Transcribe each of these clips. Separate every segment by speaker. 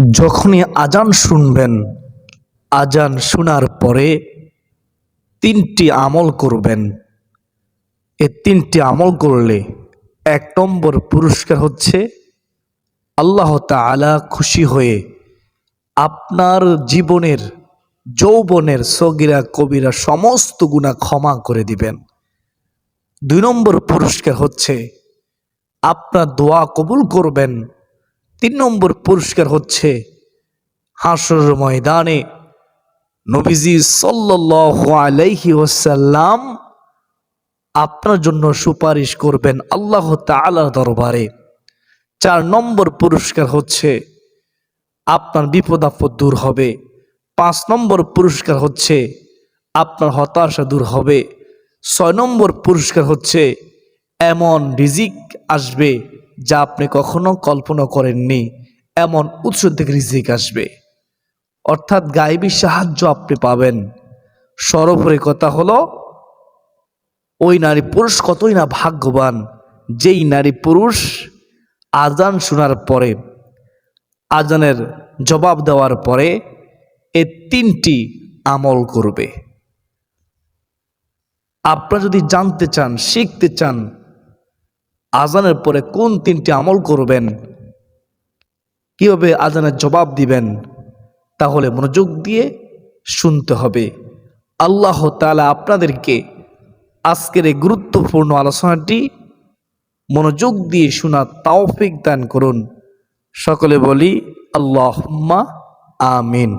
Speaker 1: যখনই আজান শুনবেন, আজান শোনার পরে তিনটি আমল করবেন। এই তিনটি আমল করলে ১ নম্বর পুরস্কার হচ্ছে আল্লাহ তাআলা খুশি হয়ে আপনার জীবনের যৌবনের সগীরা কবিরা সমস্ত গুনাহ ক্ষমা করে দিবেন। ২ নম্বর পুরস্কার হচ্ছে আপনার দোয়া কবুল করবেন। ৩ নম্বর পুরস্কার হচ্ছে হাশরের ময়দানে নবীজি সাল্লাল্লাহু আলাইহি ওয়াসাল্লাম আপনার জন্য সুপারিশ করবেন আল্লাহ তাআলার দরবারে। ৪ নম্বর পুরস্কার হচ্ছে আপনার বিপদ আপদ দূর হবে। ৫ নম্বর পুরস্কার হচ্ছে আপনার হতাশা দূর হবে। ৬ নম্বর পুরস্কার হচ্ছে এমন রিজিক আসবে যা আপনি কখনো কল্পনা করেননি, এমন উৎস থেকে রিজিক আসবে, অর্থাৎ গায়েবী সাহায্য আপনি পাবেন। সর্বোপরি কথা হলো ওই নারী পুরুষ কতই না ভাগ্যবান যেই নারী পুরুষ আজান শোনার পরে, আজানের জবাব দেওয়ার পরে এই তিনটি আমল করবে। আপনারা যদি জানতে চান, শিখতে চান আজানের পরে কোন তিনটি আমল করবেন, কিভাবে আজানের জবাব দিবেন, তাহলে মনোযোগ দিয়ে শুনতে হবে। আল্লাহ তাআলা আপনাদেরকে আজকের এই গুরুত্বপূর্ণ আলোচনাটি মনোযোগ দিয়ে শোনার তৌফিক দান করুন। সকলে বলি আল্লাহুম্মা আমিন।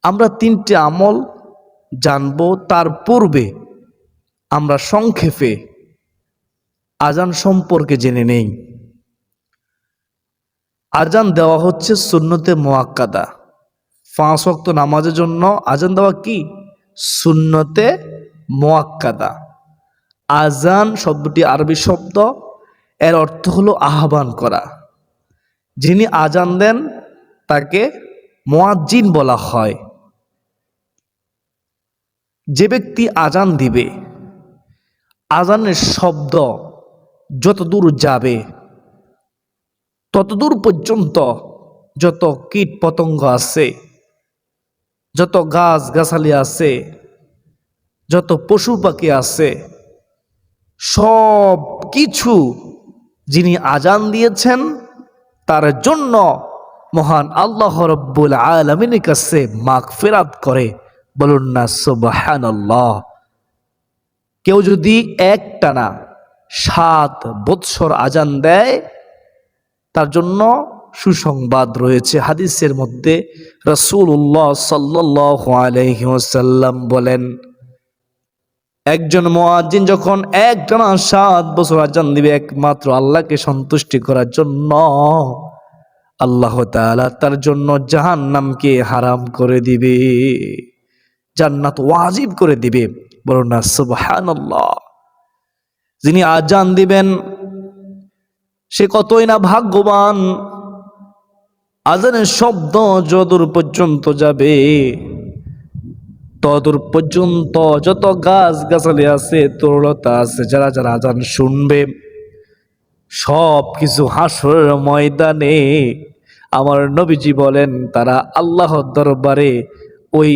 Speaker 1: আমরা তিনটি আমল জানব, তার পূর্বে আমরা সংক্ষেপে আজান সম্পর্কে জেনে নেই। আজান দেওয়া হচ্ছে সুন্নতে মুআক্কাদা। ৫ ওয়াক্ত নামাজের জন্য আজান দেওয়া কি? সুন্নতে মুআক্কাদা। আজান শব্দটি আরবি শব্দ, এর অর্থ হলো আহ্বান করা। যিনি আজান দেন তাকে মুয়াজ্জিন বলা হয়। যে ব্যক্তি আজান দিবে, আজানের শব্দ যত দূর যাবে ততদূর পর্যন্ত যত কীট পতঙ্গ আছে, যত গাছ গাছালি আছে, যত পশু পাখি আছে, সব কিছু যিনি আজান দিয়েছেন তার জন্য মহান আল্লাহ রাব্বুল আলামিনের কাছে মাগফিরাত করে। বলুন না সুবহানাল্লাহ। কেউ যদি একটানা ৭ বৎসর আজান দেয় তার জন্য সুসংবাদ রয়েছে। হাদিসের মধ্যে রাসূলুল্লাহ সাল্লাল্লাহু আলাইহি ওয়াসাল্লাম বলেন, একজন মুয়াজ্জিন যখন একটানা ৭ বছর আজান দিবে একমাত্র আল্লাহকে সন্তুষ্টি করার জন্য, আল্লাহ তাআলা তার জন্য জাহান্নামকে হারাম করে দিবে, জান্নাত ওয়াজিব করে দিবে। বলুন না সুবহানাল্লাহ। যিনি আজান দিবেন সে কতই না ভাগ্যবান। আজানের শব্দ যতদূর পর্যন্ত যাবে ততদূর পর্যন্ত যত গাছ গাছালি আছে, তরুলতা আছে, যারা যারা আজান শুনবে সব কিছু হাসরের ময়দানে আমার নবীজি বলেন তারা আল্লাহর দরবারে ওই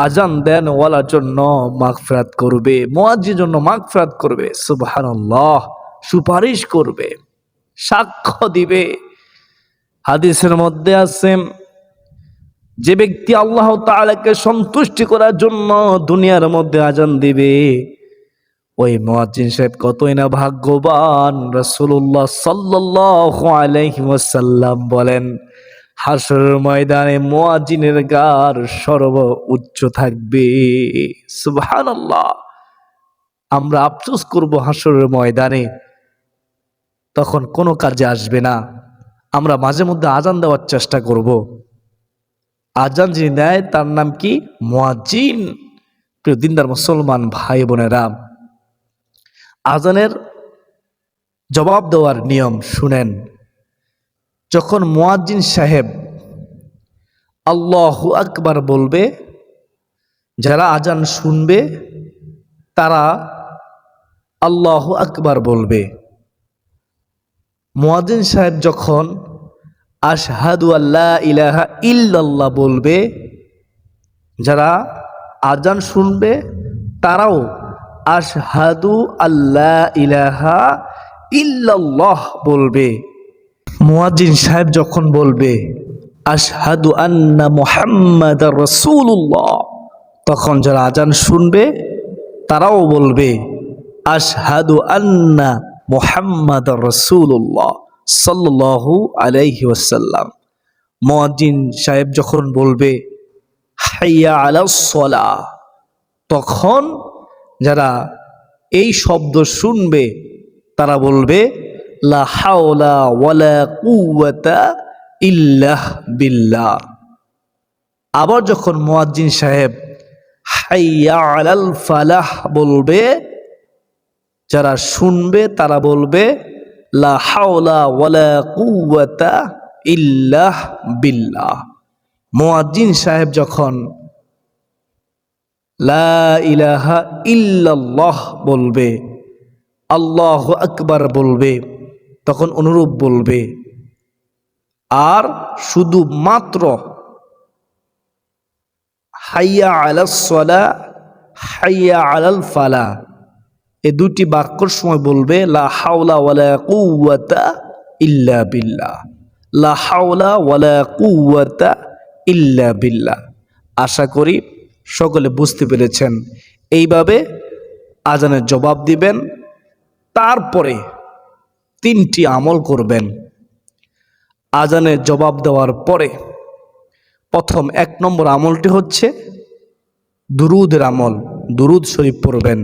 Speaker 1: আজান দেন ওয়ালার জন্য মাগফিরাত করবে, মুয়াজ্জিনের জন্য মাগফিরাত করবে। সুবহানাল্লাহ। সুপারিশ করবে, সাক্ষ্য দিবে। হাদিসের মধ্যে আছে যে ব্যক্তি আল্লাহ তাআলাকে সন্তুষ্টি করার জন্য দুনিয়ার মধ্যে আজান দিবে ওই মুয়াজ্জিন সাহেব কতই না ভাগ্যবান। রাসূলুল্লাহ সাল্লাল্লাহু আলাইহি ওয়াসাল্লাম বলেন, হাশরের ময়দানে মুয়াজ্জিনের গার সর্বোচ্চ থাকবে। সুবহানাল্লাহ। আমরা আফসোস করব হাশরের ময়দানে, তখন কোনো কাজে আসবে না। আমরা মাঝে মধ্যে আজান দেওয়ার চেষ্টা করব। আজান যিনি দেয় তার নাম কি? মুয়াজ্জিন। প্রিয় দিনদার মুসলমান ভাই বোনেরা, আজানের জবাব দেওয়ার নিয়ম শুনেন। যখন মুয়াজ্জিন সাহেব আল্লাহু আকবার বলবে, যারা আজান শুনবে তারা আল্লাহু আকবার বলবে। মুয়াজ্জিন সাহেব যখন আশহাদু আল্লা ইলাহা ইল্লাল্লাহ বলবে। যারা আজান শুনবে তারাও আশহাদু আল্লা ইলাহা ইল্লাল্লাহ বলবে। মুয়াজ্জিন সাহেব যখন বলবে আশহাদু আন্না মুহাম্মাদার রাসূলুল্লাহ, তখন যারা আজান শুনবে তারাও বলবে আশহাদু আন্না মুহাম্মাদার রাসূলুল্লাহ সাল্লাল্লাহু আলাইহি ওয়াসাল্লাম। মুয়াজ্জিন সাহেব যখন বলবে হাইয়া আলাস সালাহ, তখন যারা এই শব্দ শুনবে তারা বলবে লা হাওলা ওয়ালা কুওয়াতা ইল্লাহ বিল্লাহ। আবার যখন মুয়াজ্জিন সাহেব হাইয়া আলাল ফালাহ বলবে, যারা শুনবে তারা বলবে লা হাওলা ওয়ালা কুওয়াতা ইল্লাহ বিল্লাহ। মুয়াজ্জিন সাহেব যখন লা ইলাহা ইল্লাল্লাহ বলবে, আল্লাহু আকবার বলবে, তখন অনুরূপ বলবে। আর শুধু মাত্র হাইয়া আলাস সালাহ হাইয়া আলাল ফালাহ এই দুটি বাক্যর সময় বলবে লা হাওলা ওয়ালা কুওয়াতা ইল্লা বিল্লাহ, লা হাওলা ওয়ালা কুওয়াতা ইল্লা বিল্লাহ। আশা করি সকলে বুঝতে পেরেছেন। এইভাবে আজানের জবাব দিবেন। তারপরে 3টি আমল করবেন। আজানের জবাব দেওয়ার পরে প্রথম 1 নম্বর আমলটি হচ্ছে দুরুদের আমল। দুরুদ শরীফ পড়বেন।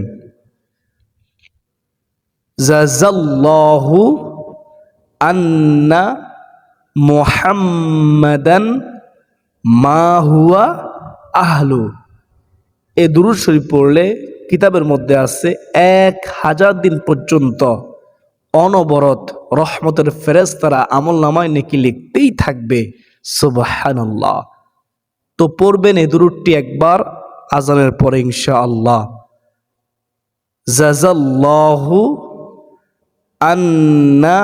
Speaker 1: জাযাল্লাহু আন্না মুহাম্মাদান মা হুয়া আহলু। এই দুরুদ শরীফ পড়লে কিতাবের মধ্যে আছে 1000 দিন পর্যন্ত অনবরত রহমতের ফেরেশতারা আমলনামায় নেকি লিখতেই থাকবে। সুবহানাল্লাহ। তো পড়বেন এই দুরুদটি একবার আজানের পরে ইনশাআল্লাহ। জাযাল্লাহু আন্না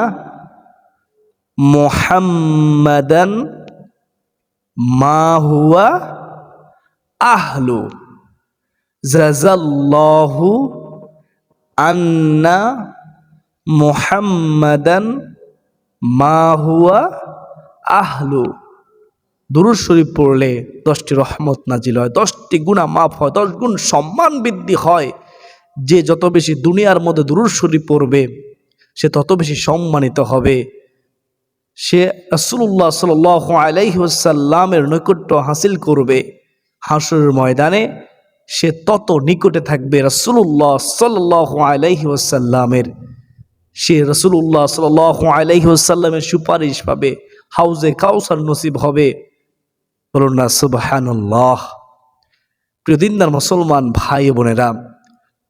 Speaker 1: মুহাম্মাদান মা হুয়া আহলু। জাযাল্লাহু আন্না মুহাম্মাদান মা হুয়া আহলু। দুরূদ শরীফ পড়লে 10টি রহমত নাজিল হয়, 10টি গুনাহ মাফ হয়, 10 গুণ সম্মান বৃদ্ধি হয়। যে যত বেশি দুনিয়ার মধ্যে দুরূদ শরীফ পড়বে সে তত বেশি সম্মানিত হবে। সে রাসূলুল্লাহ সাল্লাল্লাহু আলাইহি ওয়াসাল্লামের নৈকট্য হাসিল করবে। হাসরের ময়দানে সে তত নিকটে থাকবে রাসূলুল্লাহ সাল্লাল্লাহু আলাইহি ওয়াসাল্লামের। সে রাসূলুল্লাহ সাল্লাল্লাহু আলাইহি ওয়াসাল্লামের সুপারিশ পাবে, হাউজে কাউসার নসিব হবে। বলুন না সুবহানাল্লাহ। প্রিয় দিনদার মুসলমান ভাই বোনেরা,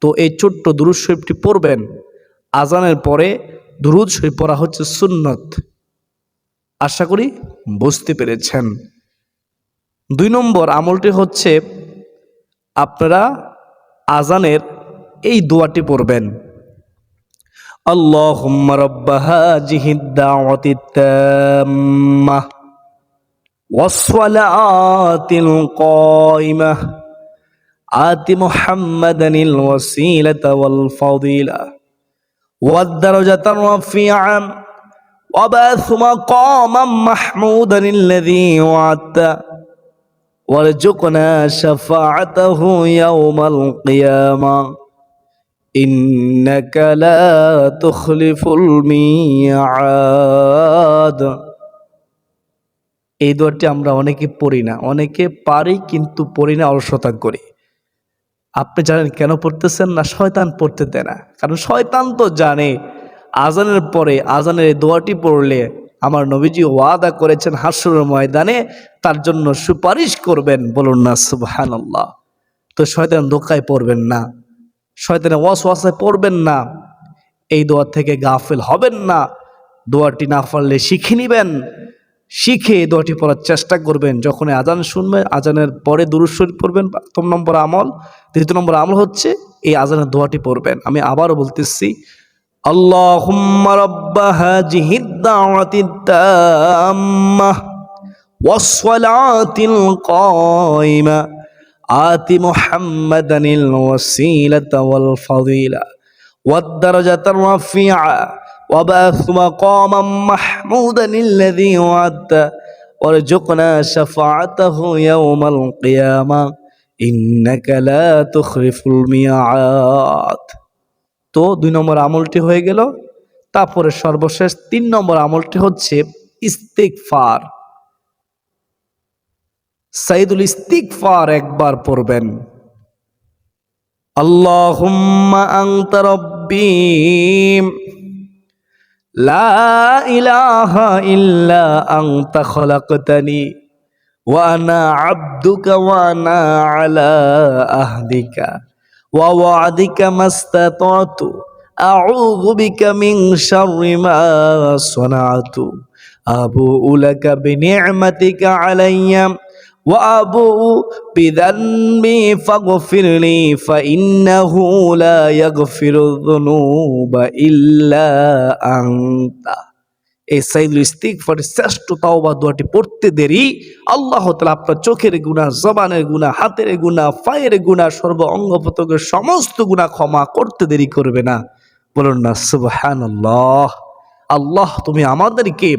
Speaker 1: তো এই ছোট্ট দুরূদ শরীফটি পড়বেন। আজানের পরে দুরূদ শরীফ পড়া হচ্ছে সুন্নত। আশা করি বুঝতে পেরেছেন। 2 নম্বর আমলটি হচ্ছে আপনারা আজানের এই দোয়াটি পড়বেন। আল্লাহুম্মা রাব্বা হাযিহিদ দাওয়াতিত তাম্মাহ ওয়াস সালাতিল কায়িমাহ আতি মুহাম্মাদানিল ওয়াসিলাতা ওয়াল ফাদিলা ওয়াদ দারাজাতার রাফিআ وبعث مقاما محمودا الذي وعدته وارزقنا شفاعته يوم القيامة إنك لا تخلف الميعاد। এই দোয়াটি আমরা অনেকে পড়ি না, অনেকে পারি কিন্তু পড়ি না, অলসতা করি। আপনি জানেন কেন পড়তেছেন না? শয়তান পড়তে দেয় না। কারণ শয়তান তো জানে আজানের পরে আজানের এই দোয়াটি পড়লে আমার নবীজি ওয়াদা করেছেন হাসরের ময়দানে তার জন্য সুপারিশ করবেন। বলুন না সুবহানাল্লাহ। তো শয়তান ধোঁকায় পড়বেন না, শয়তানের ওয়াসওয়াসায় পড়বেন না, এই দোয়া থেকে গাফেল হবেন না। দোয়াটি না পারলে শিখে নেবেন, শিখে এই দোয়াটি পড়ার চেষ্টা করবেন। যখন আজান শুনবেন আজানের পরে দুরূদ শরীফ পড়বেন। 1ম নম্বর আমল। 2য় নম্বর আমল হচ্ছে এই আজানের দোয়াটি পড়বেন। আমি আবারও বলতেছি, اللهم رب هذه الدعوة التامة والصلاة القائمة آت محمدا الوسيلة والفضيلة والدرجة الرفيعة وبعث مقاما محمودا الذي وعدته وارزقنا شفاعته يوم القيامة إنك لا تخلف الميعاد। তো 2 নম্বর আমলটি হয়ে গেল। তারপরে সর্বশেষ 3 নম্বর আমলটি হচ্ছে ইস্তিগফার। সাইদুল ইস্তিগফার একবার পড়বেন। আল্লাহুম্মা আনতা রাব্বি লা ইলাহা ইল্লা আনতা খলাকতানি ওয়া আনা আবদুকা ওয়া আনা আলা আহদিকা ওয়া ওয়া'দিকা মাস্তাতা'তু আউযু বিকা মিন শাররি মা সানা'তু আবুউ লাকা বিনি'মাতিকা আলাইয়া ওয়া আবুউ বিযানবি ফাগফিরলি ফাইন্নাহু লা ইয়াগফিরুয যুনুবা ইল্লা আনতা। এই সাইদুল ইস্তিগফারের শ্রেষ্ঠ তাওবা দোয়াটি পড়তে দেরি আল্লাহ তাআলা আপনার চোখের গুনাহ, জবানের গুনাহ, হাতের গুনাহ, পায়ের গুনাহ, সর্ব অঙ্গ প্রত্যঙ্গের সমস্ত গুনাহ ক্ষমা করতে দেরি করবে না। বলুন না সুবহানাল্লাহ। আল্লাহ তুমি আমাদেরকে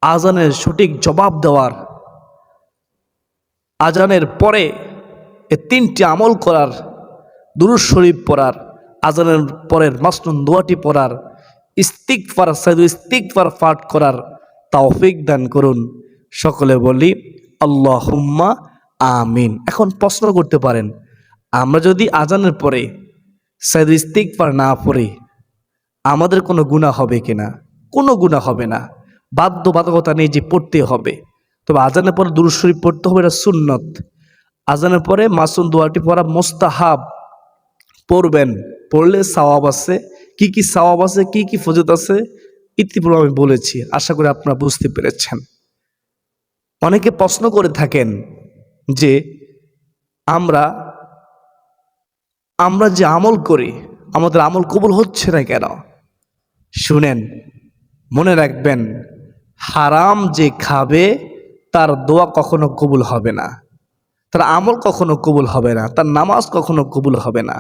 Speaker 1: আজানের সঠিক জবাব দেওয়ার, আজানের পরে এই 3টি আমল করার, দুরূদ শরীফ পড়ার, আজানের পরের মাসনুন দোয়াটি পড়ার, ইস্তিগফার সাইদুল ইস্তিগফার পাঠ করার তৌফিক দান করুন। সকলে বলি আল্লাহুম্মা আমিন। এখন প্রশ্ন করতে পারেন, আমরা যদি আজানের পরে সাইদুল ইস্তিগফার না পড়ি আমাদের কোনো গুনাহ হবে কিনা? কোনো গুনাহ হবে না, বাধ্যবাধকতা নেই যে পড়তে হবে। তবে আজানের পরে দুরূদ শরীফ পড়তে হবে, এটা সুন্নত। আজানের পরে মাসনুন দোয়াটি পড়া মুস্তাহাব, পড়বেন, পড়লে সওয়াব আছে। কি কি সওয়াব আছে, কি কি ফজিলত আছে ইতিপূর্বে আমি বলেছি, আশা করি আপনারা বুঝতে পেরেছেন। অনেকে প্রশ্ন করে থাকেন যে আমরা যে আমল করি আমাদের আমল কবুল হচ্ছে না কেন? শুনেন, মনে রাখবেন, হারাম যে খাবে তার দোয়া কখনো কবুল হবে না, তার আমল কখনো কবুল হবে না, তার নামাজ কখনো কবুল হবে না।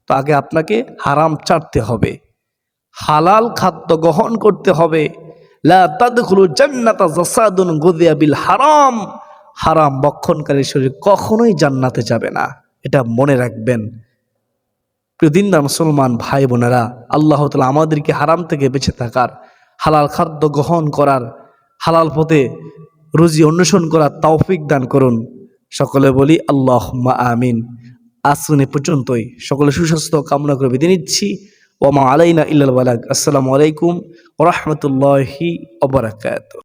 Speaker 1: তো আগে আপনাকে হারাম ছাড়তে হবে, হালাল খাদ্য গ্রহণ করতে হবে। লা তাদখুলুল জান্নাতা জাসাদুন গুযিয়া বিল হারাম। হারাম ভক্ষণকারী শরীর কখনোই জান্নাতে যাবে না, এটা মনে রাখবেন। প্রিয় দিনদার মুসলমান ভাই বোনেরা, আল্লাহ তাআলা আমাদেরকে হারাম থেকে বেঁচে থাকার, হালাল খাদ্য গ্রহণ করার, হালাল পথে রুজি অন্বেষণ করার তৌফিক দান করুন। সকলে বলি আল্লাহুম্মা আমিন। আসুন এ পর্যন্তই, সকলে সুস্বাস্থ্য কামনা করে বিদায় নিচ্ছি। ওয়া মা আলাইনা ইল্লাল বালাগ। আসসালামু আলাইকুম ওয়া রাহমাতুল্লাহি ওয়া বারাকাতুহু।